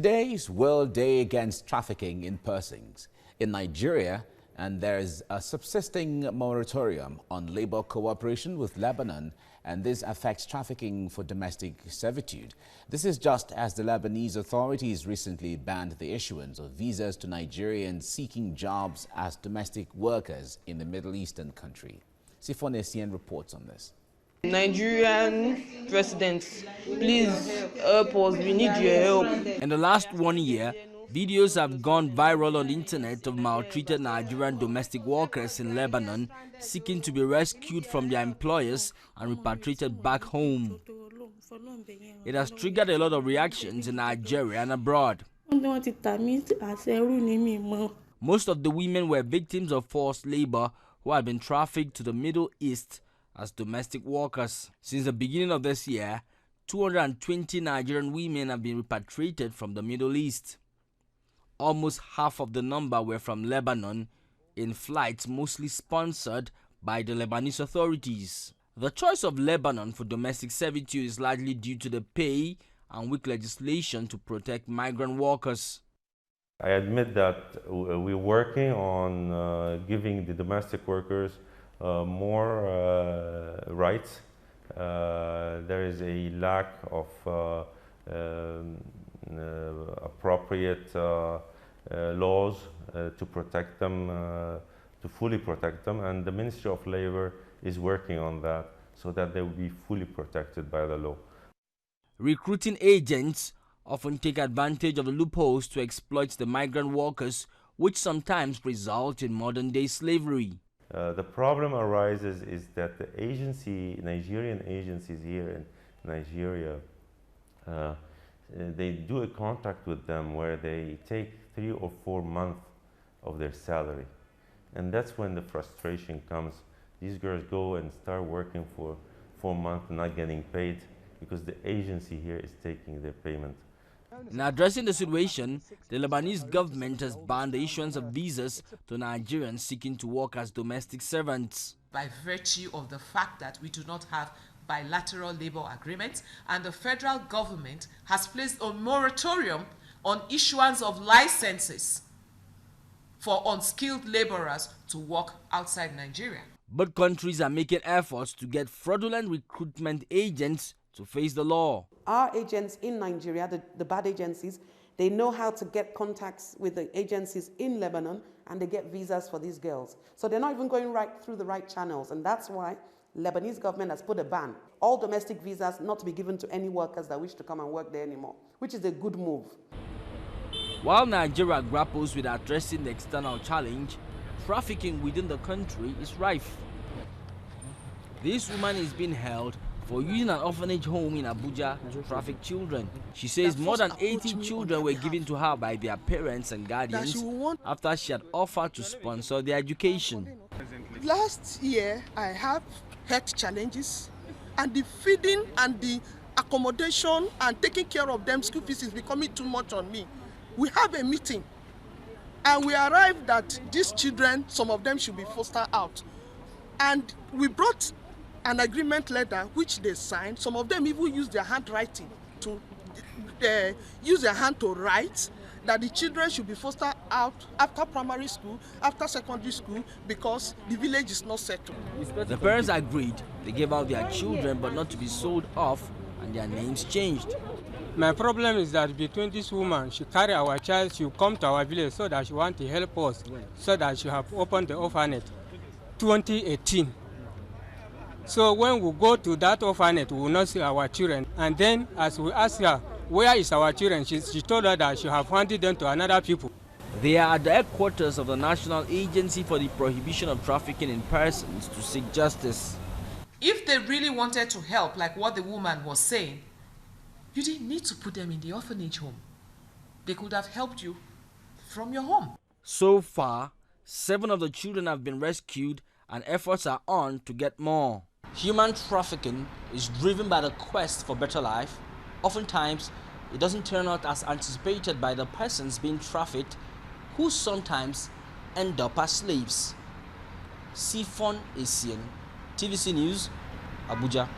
Today is World Day Against Trafficking in Persons in Nigeria, and there is a subsisting moratorium on labor cooperation with Lebanon, and this affects trafficking for domestic servitude. This is just as the Lebanese authorities recently banned the issuance of visas to Nigerians seeking jobs as domestic workers in the Middle Eastern country. Sifonesian reports on this. Nigerian presidents, please help us, we need your help. In the last 1 year, videos have gone viral on the internet of maltreated Nigerian domestic workers in Lebanon seeking to be rescued from their employers and repatriated back home. It has triggered a lot of reactions in Nigeria and abroad. Most of the women were victims of forced labor who had been trafficked to the Middle East as domestic workers. Since the beginning of this year, 220 Nigerian women have been repatriated from the Middle East. Almost half of the number were from Lebanon, in flights mostly sponsored by the Lebanese authorities. The choice of Lebanon for domestic servitude is largely due to the pay and weak legislation to protect migrant workers. I admit that we're working on giving the domestic workers more rights. There is a lack of appropriate laws to protect them, to fully protect them, and the Ministry of Labor is working on that so that they will be fully protected by the law. Recruiting agents often take advantage of the loopholes to exploit the migrant workers, which sometimes result in modern-day slavery. The problem arises is that the Nigerian agencies here in Nigeria, they do a contract with them where they take 3 or 4 months of their salary. And that's when the frustration comes. These girls go and start working for 4 months not getting paid because the agency here is taking their payment. In addressing the situation, the Lebanese government has banned the issuance of visas to Nigerians seeking to work as domestic servants. By virtue of the fact that we do not have bilateral labor agreements, and the federal government has placed a moratorium on issuance of licenses for unskilled laborers to work outside Nigeria. But countries are making efforts to get fraudulent recruitment agents to face the law. Our agents in Nigeria, the bad agencies, they know how to get contacts with the agencies in Lebanon, and they get visas for these girls. So they're not even going right through the right channels, and that's why Lebanese government has put a ban. All domestic visas not to be given to any workers that wish to come and work there anymore, which is a good move. While Nigeria grapples with addressing the external challenge, trafficking within the country is rife. This woman is being held for using an orphanage home in Abuja to traffic children. She says more than 80 children were given to her by their parents and guardians after she had offered to sponsor their education. Last year, I have health challenges, and the feeding and the accommodation and taking care of them school fees is becoming too much on me. We have a meeting, and we arrived that these children, some of them should be fostered out. And we brought an agreement letter which they signed. Some of them even use their handwriting to use their hand to write that the children should be fostered out after primary school, after secondary school, because the village is not settled. The parents agreed. They gave out their children but not to be sold off, and their names changed. My problem is that between this woman, she carry our child, she come to our village so that she want to help us, so that she have opened the orphanage 2018. So when we go to that orphanage, we will not see our children. And then as we ask her, where is our children? She told us that she have handed them to another people. They are at the headquarters of the National Agency for the Prohibition of Trafficking in Persons to seek justice. If they really wanted to help, like what the woman was saying, you didn't need to put them in the orphanage home. They could have helped you from your home. So far, 7 of the children have been rescued, and efforts are on to get more. Human trafficking is driven by the quest for better life. Oftentimes, it doesn't turn out as anticipated by the persons being trafficked, who sometimes end up as slaves. Sifonesian, TVC News, Abuja.